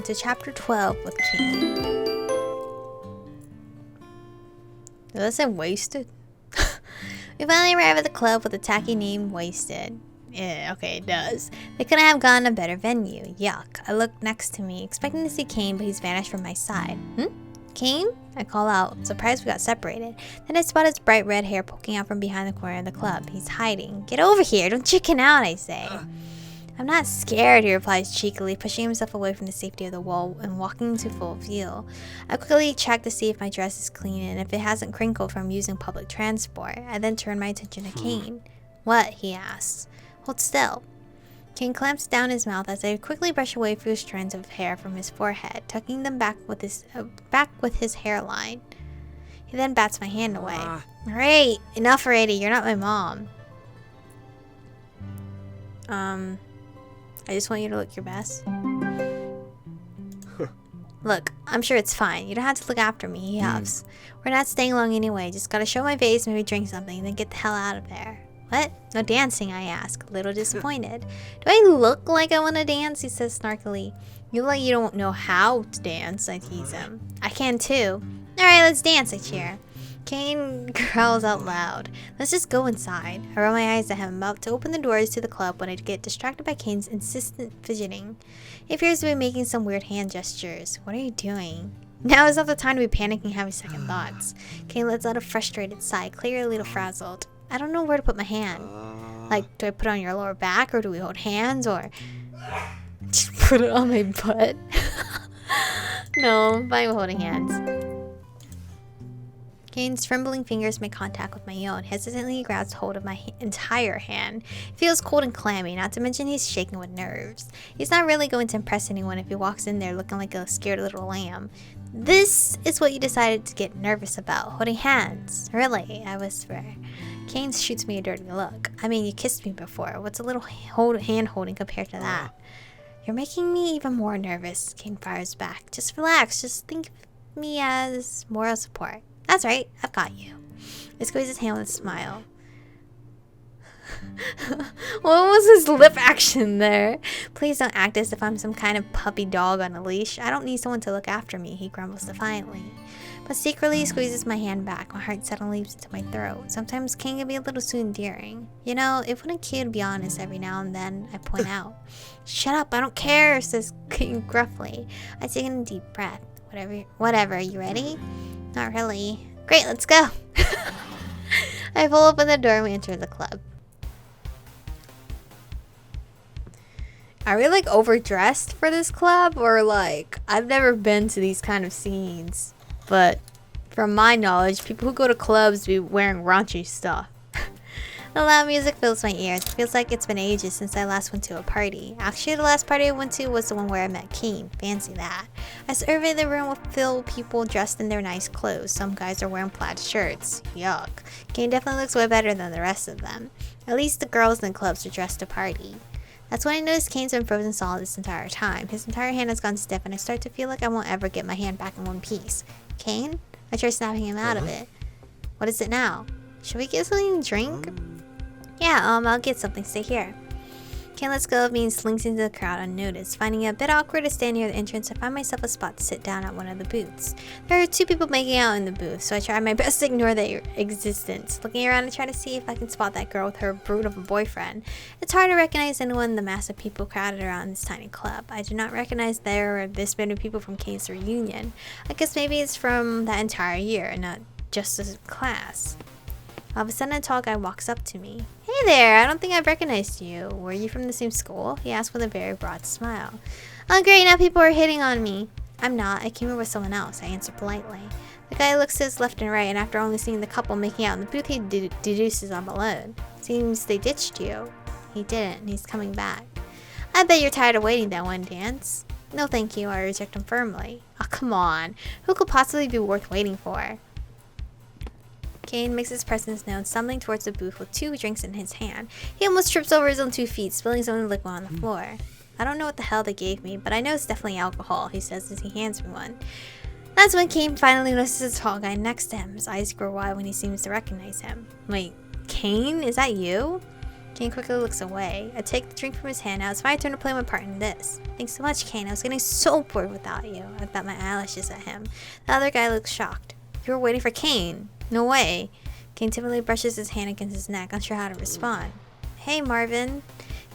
to chapter 12 with Caine. Does that say wasted? We finally arrive at the club with a tacky name, Wasted. Yeah, okay, it does. They couldn't have gotten a better venue. Yuck. I look next to me, expecting to see Caine, but he's vanished from my side. Caine? I call out, surprised we got separated. Then I spot his bright red hair poking out from behind the corner of the club. He's hiding. Get over here, don't chicken out, I say. I'm not scared, he replies cheekily, pushing himself away from the safety of the wall and walking into full view. I quickly check to see if my dress is clean and if it hasn't crinkled from using public transport. I then turn my attention to Caine. What? He asks. Hold still. Caine clamps down his mouth as I quickly brush away a few strands of hair from his forehead, tucking them back with his hairline. He then bats my hand away. Alright, enough already, you're not my mom. I just want you to look your best. Look, I'm sure it's fine. You don't have to look after me, he huffs. We're not staying long anyway. Just gotta show my face, maybe drink something, then get the hell out of there. What? No dancing, I ask, a little disappointed. Do I look like I want to dance? He says snarkily. You look like you don't know how to dance, I tease him. I can too. Alright, let's dance, I cheer. Caine growls out loud. Let's just go inside. I roll my eyes at him, about to open the doors to the club when I get distracted by Caine's insistent fidgeting. He appears to be making some weird hand gestures. What are you doing? Now is not the time to be panicking and having second thoughts. Caine lets out a frustrated sigh, clearly a little frazzled. I don't know where to put my hand. Like, do I put it on your lower back, or do we hold hands, or just put it on my butt? No, I'm fine with holding hands. Caine's trembling fingers make contact with my own. Hesitantly, he grabs hold of my entire hand. It feels cold and clammy, not to mention he's shaking with nerves. He's not really going to impress anyone if he walks in there looking like a scared little lamb. This is what you decided to get nervous about, holding hands. Really, I whisper. Caine shoots me a dirty look. I mean, you kissed me before. What's a little hand holding compared to that? You're making me even more nervous, Caine fires back. Just relax. Just think of me as moral support. That's right, I've got you. I squeeze his hand with a smile. What was his lip action there? Please don't act as if I'm some kind of puppy dog on a leash. I don't need someone to look after me, he grumbles defiantly. But secretly he squeezes my hand back. My heart suddenly leaps into my throat. Sometimes Caine can be a little too endearing. You know, it wouldn't kill to be honest every now and then, I point out. Shut up, I don't care, says Caine gruffly. I take in a deep breath. Whatever, you ready? Not really. Great, let's go. I pull open the door and we enter the club. Are we like overdressed for this club? Or like, I've never been to these kind of scenes. But from my knowledge, people who go to clubs be wearing raunchy stuff. The loud music fills my ears. It feels like it's been ages since I last went to a party. Actually, the last party I went to was the one where I met Caine. Fancy that. I survey the room with filled people dressed in their nice clothes. Some guys are wearing plaid shirts. Yuck. Caine definitely looks way better than the rest of them. At least the girls in the clubs are dressed to party. That's when I notice Caine's been frozen solid this entire time. His entire hand has gone stiff and I start to feel like I won't ever get my hand back in one piece. Caine? I try snapping him out of it. What is it now? Should we get something to drink? Yeah, I'll get something. Stay here. Caine lets go of me and slinks into the crowd unnoticed. Finding it a bit awkward to stand near the entrance, I find myself a spot to sit down at one of the booths. There are two people making out in the booth, so I try my best to ignore their existence. Looking around to try to see if I can spot that girl with her brute of a boyfriend. It's hard to recognize anyone in the mass of people crowded around this tiny club. I do not recognize there are this many people from Caine's reunion. I guess maybe it's from that entire year and not just a class. All of a sudden, a tall guy walks up to me. Hey there, I don't think I've recognized you. Were you from the same school? He asked with a very broad smile. Oh great, now people are hitting on me. I'm not, I came here with someone else, I answered politely. The guy looks to his left and right, and after only seeing the couple making out in the booth, he deduces I'm alone. Seems they ditched you. He didn't, and he's coming back. I bet you're tired of waiting that one dance. No thank you, I reject him firmly. Oh come on, who could possibly be worth waiting for? Caine makes his presence known, stumbling towards the booth with 2 drinks in his hand. He almost trips over his own 2 feet, spilling some of the liquid on the floor. I don't know what the hell they gave me, but I know it's definitely alcohol, he says as he hands me one. That's when Caine finally notices the tall guy next to him. His eyes grow wide when he seems to recognize him. Wait, Caine? Is that you? Caine quickly looks away. I take the drink from his hand. Now it's my turn to play my part in this. Thanks so much, Caine. I was getting so bored without you. I bat my eyelashes at him. The other guy looks shocked. You were waiting for Caine? No way. Caine timidly brushes his hand against his neck, unsure how to respond. Hey, Marvin.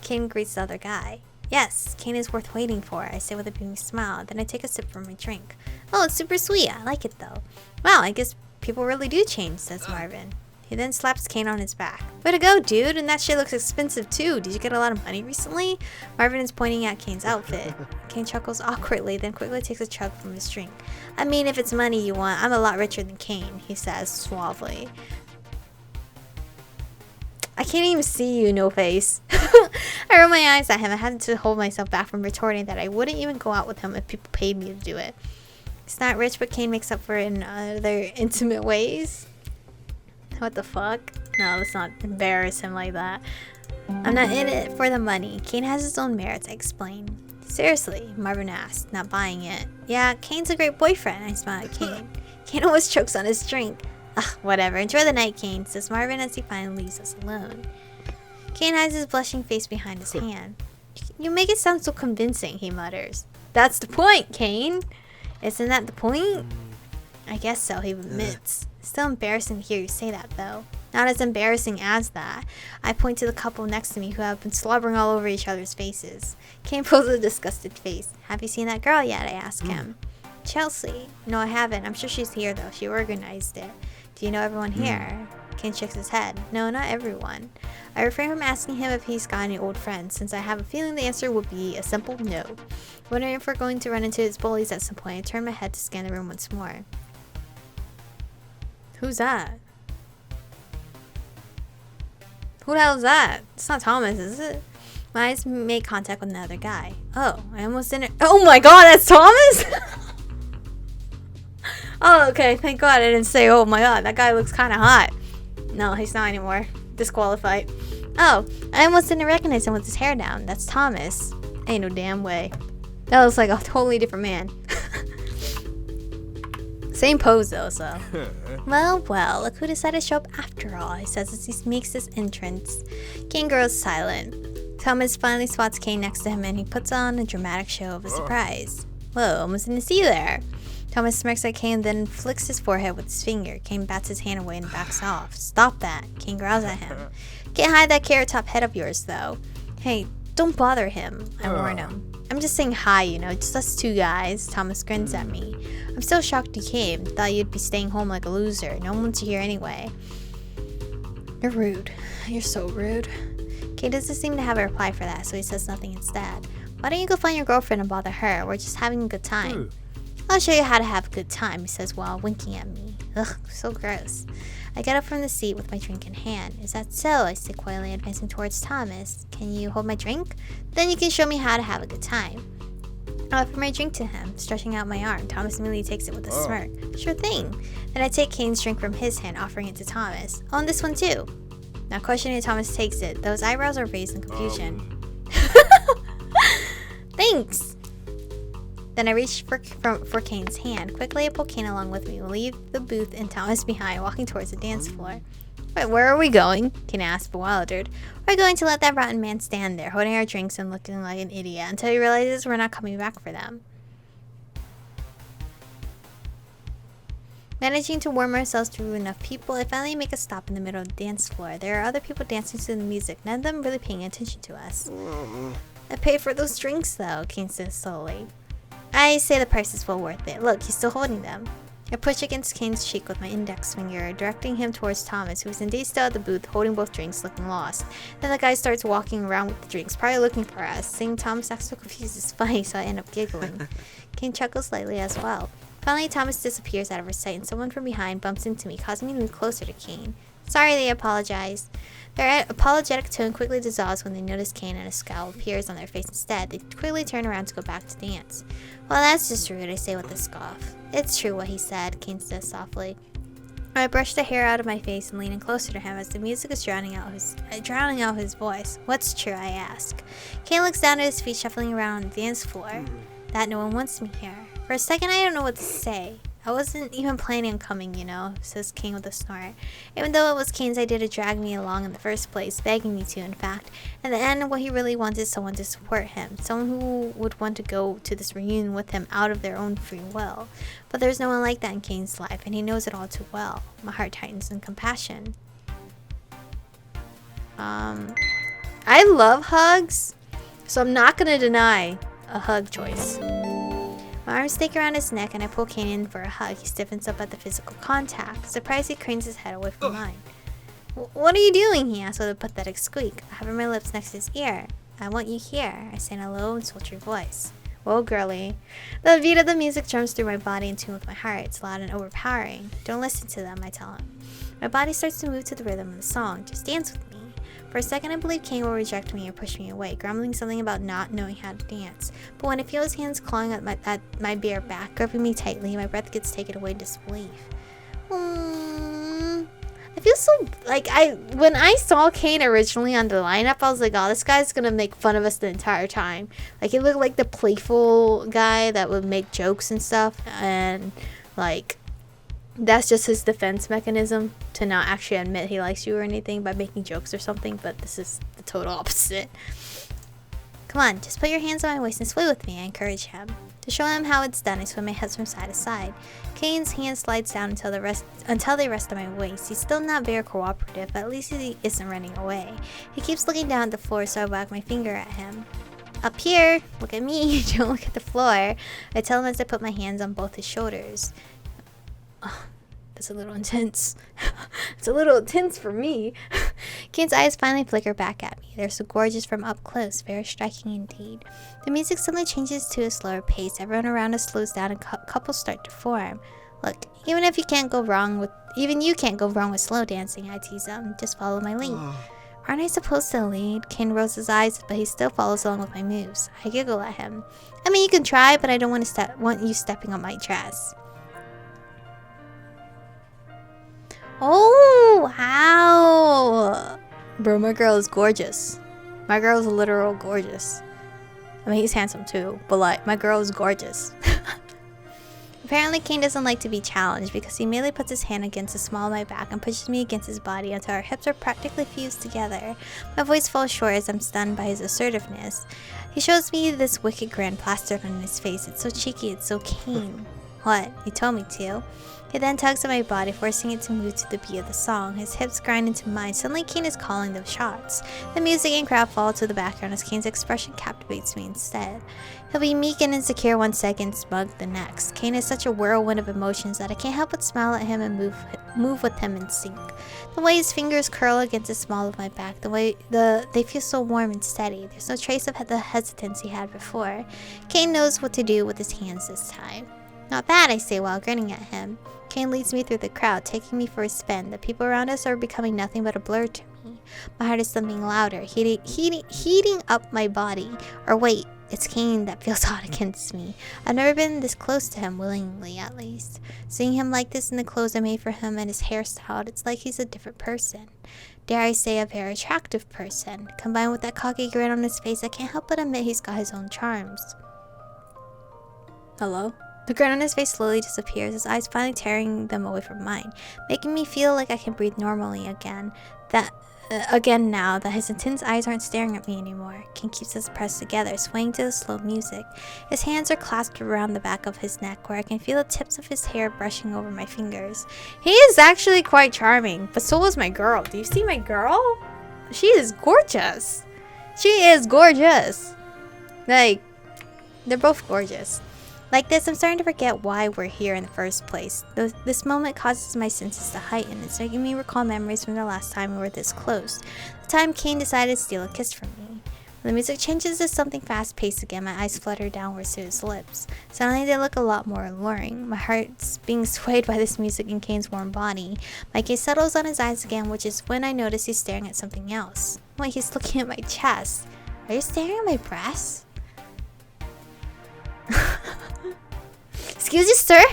Caine greets the other guy. Yes, Caine is worth waiting for, I say with a beaming smile. Then I take a sip from my drink. Oh, it's super sweet. I like it, though. Wow, I guess people really do change, says Marvin. He then slaps Caine on his back. Way to go, dude, and that shit looks expensive too. Did you get a lot of money recently? Marvin is pointing at Caine's outfit. Caine chuckles awkwardly, then quickly takes a chug from his drink. I mean, if it's money you want, I'm a lot richer than Caine, he says suavely. I can't even see you, no face. I roll my eyes at him. I had to hold myself back from retorting that I wouldn't even go out with him if people paid me to do it. He's not rich, but Caine makes up for it in other intimate ways. What the fuck? No, let's not embarrass him like that. I'm not in it for the money. Caine has his own merits, I explain. Seriously, Marvin asked, not buying it. Yeah, Caine's a great boyfriend, I smile at Caine. Caine always chokes on his drink. Ugh, whatever. Enjoy the night, Caine, says Marvin as he finally leaves us alone. Caine hides his blushing face behind his hand. You make it sound so convincing, he mutters. That's the point, Caine. Isn't that the point? I guess so, he admits. Still embarrassing to hear you say that, though. Not as embarrassing as that. I point to the couple next to me who have been slobbering all over each other's faces. Caine pulls a disgusted face. Have you seen that girl yet? I ask him. Chelsea. No, I haven't. I'm sure she's here, though. She organized it. Do you know everyone here? Caine shakes his head. No, not everyone. I refrain from asking him if he's got any old friends, since I have a feeling the answer would be a simple no. Wondering if we're going to run into his bullies at some point, I turn my head to scan the room once more. Who's that? Who the hell is that? It's not Thomas, is it? My eyes make contact with another guy. Oh, I almost didn't. Oh my god, that's Thomas? Oh, okay. Thank god I didn't say, oh my god, that guy looks kind of hot. No, he's not anymore. Disqualified. Oh, I almost didn't recognize him with his hair down. That's Thomas. Ain't no damn way. That looks like a totally different man. Same pose though, so. Well, look who decided to show up after all, he says as he makes his entrance. Caine grows silent. Thomas finally spots Caine next to him and he puts on a dramatic show of a surprise. Whoa, almost didn't see you there. Thomas smirks at Caine, then flicks his forehead with his finger. Caine bats his hand away and backs off. Stop that, Caine growls at him. Can't hide that carrot top head of yours, though. Hey, don't bother him, I warn him. I'm just saying hi, you know, just us two guys. Thomas grins at me. I'm so shocked you came. Thought you'd be staying home like a loser. No one wants you here anyway. You're rude. You're so rude. Caine doesn't seem to have a reply for that, so he says nothing instead. Why don't you go find your girlfriend and bother her? We're just having a good time. I'll show you how to have a good time, he says while winking at me. Ugh, so gross. I get up from the seat with my drink in hand. Is that so? I say quietly, advancing towards Thomas. Can you hold my drink? Then you can show me how to have a good time. I offer my drink to him, stretching out my arm. Thomas immediately takes it with a smirk. Sure thing. Then I take Caine's drink from his hand, offering it to Thomas. Oh, and this one too. Not questioning, Thomas takes it. Those eyebrows are raised in confusion. Thanks. Then I reach for Caine's hand. Quickly, I pull Caine along with me. We leave the booth and Thomas behind, walking towards the dance floor. Wait, where are we going? Caine asked, bewildered. We're going to let that rotten man stand there, holding our drinks and looking like an idiot, until he realizes we're not coming back for them. Managing to warm ourselves through enough people, I finally make a stop in the middle of the dance floor. There are other people dancing to the music, none of them really paying attention to us. I paid for those drinks, though, Caine says slowly. I say the price is well worth it. Look, he's still holding them. I push against Caine's cheek with my index finger, directing him towards Thomas, who is indeed still at the booth, holding both drinks, looking lost. Then the guy starts walking around with the drinks, probably looking for us. Seeing Thomas act so confused is funny, so I end up giggling. Caine chuckles slightly as well. Finally, Thomas disappears out of our sight, and someone from behind bumps into me, causing me to move closer to Caine. Sorry, they apologize. Their apologetic tone quickly dissolves when they notice Caine, and a scowl appears on their face instead. They quickly turn around to go back to dance. Well, that's just rude, I say with a scoff. It's true what he said, Caine says softly. I brush the hair out of my face and lean in closer to him as the music is drowning out his voice. What's true, I ask. Caine looks down at his feet, shuffling around on the dance floor. That no one wants me here. For a second, I don't know what to say. I wasn't even planning on coming, you know, says Caine with a snort. Even though it was Caine's idea to drag me along in the first place, begging me to, in fact. In the end, what he really wants is someone to support him. Someone who would want to go to this reunion with him out of their own free will. But there's no one like that in Caine's life, and he knows it all too well. My heart tightens in compassion. I love hugs, so I'm not gonna deny a hug choice. My arms snake around his neck and I pull Caine in for a hug. He stiffens up at the physical contact. Surprised, he cranes his head away from mine. What are you doing? He asks with a pathetic squeak. I hover my lips next to his ear. I want you here, I say in a low and sultry voice. Whoa, girly. The beat of the music drums through my body in tune with my heart. It's loud and overpowering. Don't listen to them, I tell him. My body starts to move to the rhythm of the song. Just dance with me. For a second, I believe Caine will reject me or push me away, grumbling something about not knowing how to dance. But when I feel his hands clawing at my bare back, gripping me tightly, my breath gets taken away in disbelief. I feel so, like, when I saw Caine originally on the lineup, I was like, oh, this guy's gonna make fun of us the entire time. Like, he looked like the playful guy that would make jokes and stuff, and, like, that's just his defense mechanism to not actually admit he likes you or anything by making jokes or something, but this is the total opposite. Come on, just put your hands on my waist and sway with me, I encourage him. To show him how it's done, I sway my hips from side to side. Caine's hand slides down until they rest on my waist. He's still not very cooperative, but at least he isn't running away. He keeps looking down at the floor, so I wag my finger at him. Up here, look at me, don't look at the floor. I tell him as I put my hands on both his shoulders. Oh, that's a little intense. It's a little intense for me. Caine's eyes finally flicker back at me. They're so gorgeous from up close, very striking indeed. The music suddenly changes to a slower pace. Everyone around us slows down and couples start to form. Look, even you can't go wrong with slow dancing, I tease him. Just follow my lead. Aren't I supposed to lead? Caine rolls his eyes, but he still follows along with my moves. I giggle at him. I mean, you can try, but I don't want you stepping on my dress. Oh, wow. Bro, my girl is gorgeous. My girl's literal gorgeous. I mean, he's handsome too, but like, my girl is gorgeous. Apparently, Caine doesn't like to be challenged because he merely puts his hand against the small of my back and pushes me against his body until our hips are practically fused together. My voice falls short as I'm stunned by his assertiveness. He shows me this wicked grin plastered on his face. It's so cheeky, it's so Caine. What? You told me to. He then tugs at my body, forcing it to move to the beat of the song. His hips grind into mine. Suddenly, Caine is calling the shots. The music and crowd fall to the background as Caine's expression captivates me instead. He'll be meek and insecure one second, smug the next. Caine is such a whirlwind of emotions that I can't help but smile at him and move with him in sync. The way his fingers curl against the small of my back, they feel so warm and steady. There's no trace of the hesitance he had before. Caine knows what to do with his hands this time. Not bad, I say while grinning at him. Caine leads me through the crowd, taking me for a spin. The people around us are becoming nothing but a blur to me. My heart is thumping louder, heating up my body. Or wait, it's Caine that feels hot against me. I've never been this close to him, willingly at least. Seeing him like this in the clothes I made for him and his hairstyle, it's like he's a different person. Dare I say a very attractive person. Combined with that cocky grin on his face, I can't help but admit he's got his own charms. Hello? The grin on his face slowly disappears, his eyes finally tearing them away from mine, making me feel like I can breathe normally again. Now that his intense eyes aren't staring at me anymore. Caine keeps us pressed together, swaying to the slow music. His hands are clasped around the back of his neck, where I can feel the tips of his hair brushing over my fingers. He is actually quite charming, but so is my girl. Do you see my girl? She is gorgeous. She is gorgeous. Like, they're both gorgeous. Like this, I'm starting to forget why we're here in the first place. This moment causes my senses to heighten. It's making me recall memories from the last time we were this close. The time Caine decided to steal a kiss from me. When the music changes to something fast-paced again, my eyes flutter downwards to his lips. Suddenly they look a lot more alluring. My heart's being swayed by this music in Caine's warm body. My gaze settles on his eyes again, which is when I notice he's staring at something else. Wait, he's looking at my chest. Are you staring at my breasts? Excuse you, sir?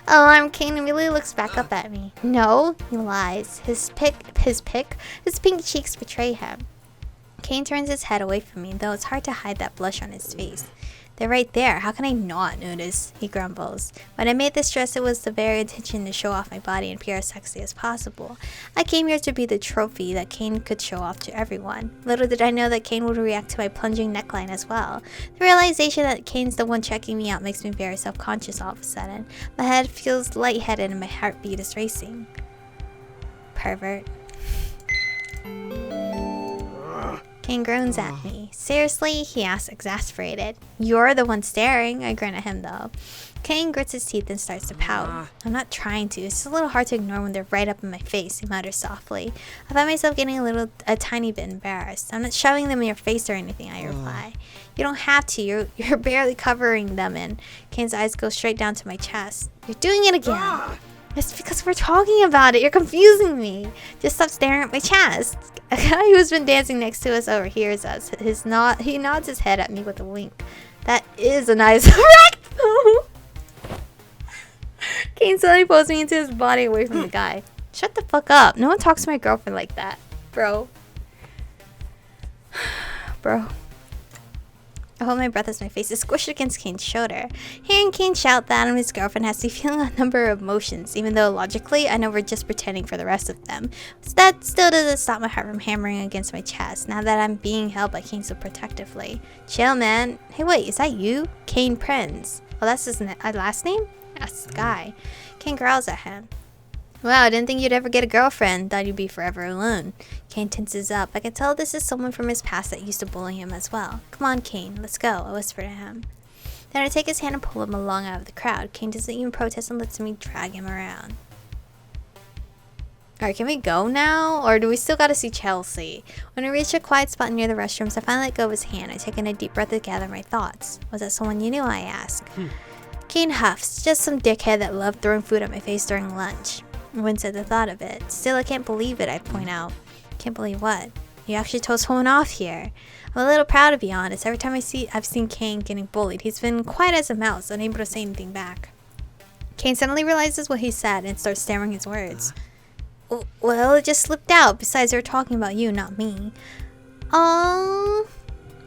Alarmed Caine immediately looks back up at me. No, he lies. His pink cheeks betray him. Caine turns his head away from me, though it's hard to hide that blush on his face. They're right there. How can I not notice? He grumbles. When I made this dress, it was the very intention to show off my body and appear as sexy as possible. I came here to be the trophy that Caine could show off to everyone. Little did I know that Caine would react to my plunging neckline as well. The realization that Caine's the one checking me out makes me very self-conscious all of a sudden. My head feels lightheaded and my heartbeat is racing. Pervert. Caine groans at me. Seriously? He asks, exasperated. You're the one staring. I grin at him though. Caine grits his teeth and starts to pout. I'm not trying to. It's just a little hard to ignore when they're right up in my face, he mutters softly. I find myself getting a tiny bit embarrassed. I'm not shoving them in your face or anything, I reply. You don't have to. You're barely covering them in. Caine's eyes go straight down to my chest. You're doing it again. It's because we're talking about it. You're confusing me. Just stop staring at my chest. A guy who's been dancing next to us overhears us. He nods his head at me with a wink. That is a nice rectum. Caine suddenly pulls me into his body away from the guy. Shut the fuck up. No one talks to my girlfriend like that. Bro. Bro. I hold my breath as my face is squished against Caine's shoulder. Hearing Caine shout that and his girlfriend has me feeling a number of emotions, even though logically I know we're just pretending for the rest of them. But that still doesn't stop my heart from hammering against my chest, now that I'm being held by Caine so protectively. Chill, man. Hey, wait, is that you? Caine Prinz. Oh, that's his last name? That's the guy. Caine growls at him. Wow, I didn't think you'd ever get a girlfriend. Thought you'd be forever alone. Caine tenses up. I can tell this is someone from his past that used to bully him as well. Come on, Caine, let's go, I whisper to him. Then I take his hand and pull him along out of the crowd. Caine doesn't even protest and lets me drag him around. Alright, can we go now? Or do we still gotta see Chelsea? When I reach a quiet spot near the restrooms, I finally let go of his hand. I take in a deep breath to gather my thoughts. Was that someone you knew? I ask. Caine huffs. Just some dickhead that loved throwing food at my face during lunch. I wince at the thought of it. Still, I can't believe it, I point out. Can't believe what? You actually told someone off here. I'm a little proud, to be honest. Every time I've seen Caine getting bullied, he's been quiet as a mouse, unable to say anything back. Caine suddenly realizes what he said and starts stammering his words. Well, it just slipped out. Besides, they were talking about you, not me. Oh,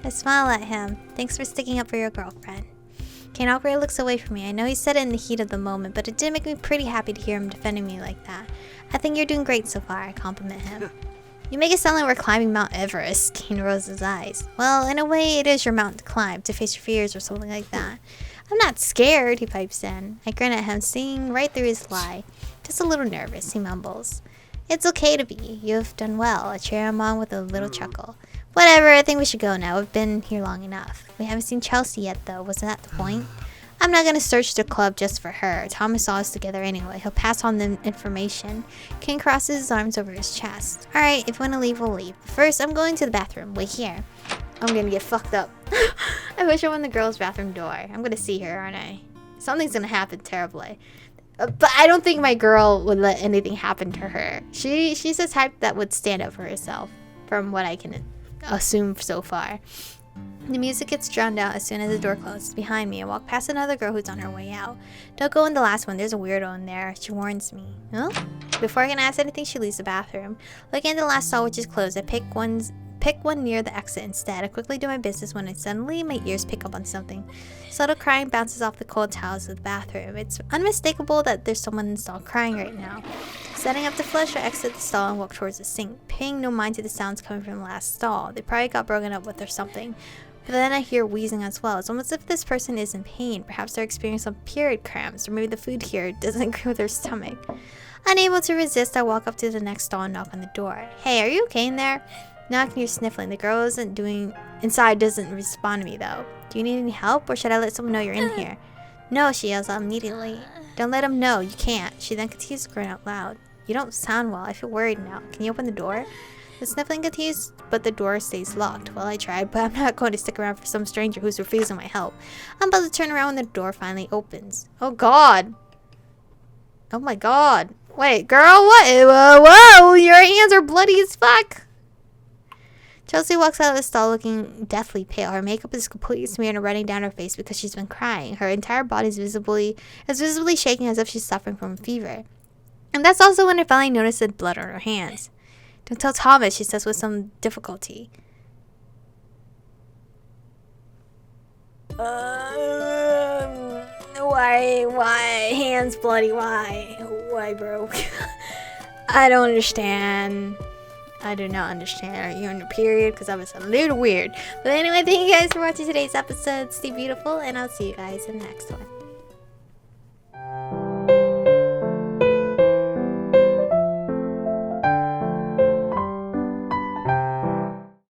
I smile at him. Thanks for sticking up for your girlfriend. Caine awkwardly looks away from me. I know he said it in the heat of the moment, but it did make me pretty happy to hear him defending me like that. I think you're doing great so far, I compliment him. You make it sound like we're climbing Mount Everest. Caine rolls his eyes. Well, in a way, it is your mountain to climb, to face your fears or something like that. I'm not scared, he pipes in. I grin at him, seeing right through his lie. Just a little nervous, he mumbles. It's okay to be. You've done well. I cheer him on with a little chuckle. Whatever, I think we should go now. We've been here long enough. We haven't seen Chelsea yet, though. Wasn't that the point? I'm not gonna search the club just for her. Thomas saw us together anyway. He'll pass on the information. Caine crosses his arms over his chest. Alright, if we wanna leave, we'll leave. First, I'm going to the bathroom. Wait here. I'm gonna get fucked up. I push open the girl's bathroom door. I'm gonna see her, aren't I? Something's gonna happen terribly. But I don't think my girl would let anything happen to her. She's the type that would stand up for herself, from what I can assume so far. The music gets drowned out as soon as the door closes behind me. I walk past another girl who's on her way out. Don't go in the last one, there's a weirdo in there. She warns me. Huh? Before I can ask anything, she leaves the bathroom. Looking at the last stall, which is closed, I pick one near the exit instead. I quickly do my business when suddenly my ears pick up on something. Subtle crying bounces off the cold tiles of the bathroom. It's unmistakable that there's someone in the stall crying right now. Setting up to flush, I exit the stall and walk towards the sink, paying no mind to the sounds coming from the last stall. They probably got broken up with or something. But then I hear wheezing as well. It's almost as if this person is in pain. Perhaps they're experiencing some period cramps, or maybe the food here doesn't agree with their stomach. Unable to resist, I walk up to the next stall and knock on the door. Hey, are you okay in there? Now I can hear sniffling. The girl inside doesn't respond to me though. Do you need any help, or should I let someone know you're in here? No, she yells out immediately. Don't let him know, you can't. She then continues to grin out loud. You don't sound well, I feel worried now. Can you open the door? The sniffling continues, but the door stays locked. Well, I tried, but I'm not going to stick around for some stranger who's refusing my help. I'm about to turn around when the door finally opens. Oh god! Oh my god! Wait, girl, what? Whoa! Your hands are bloody as fuck! Chelsea walks out of the stall looking deathly pale. Her makeup is completely smeared and running down her face because she's been crying. Her entire body is visibly shaking as if she's suffering from a fever. And that's also when I finally noticed the blood on her hands. Don't tell Thomas, she says with some difficulty. Why hands bloody? Why, bro? I don't understand. I do not understand. Are you on your period? Because that was a little weird. But anyway, thank you guys for watching today's episode. Stay beautiful, and I'll see you guys in the next one.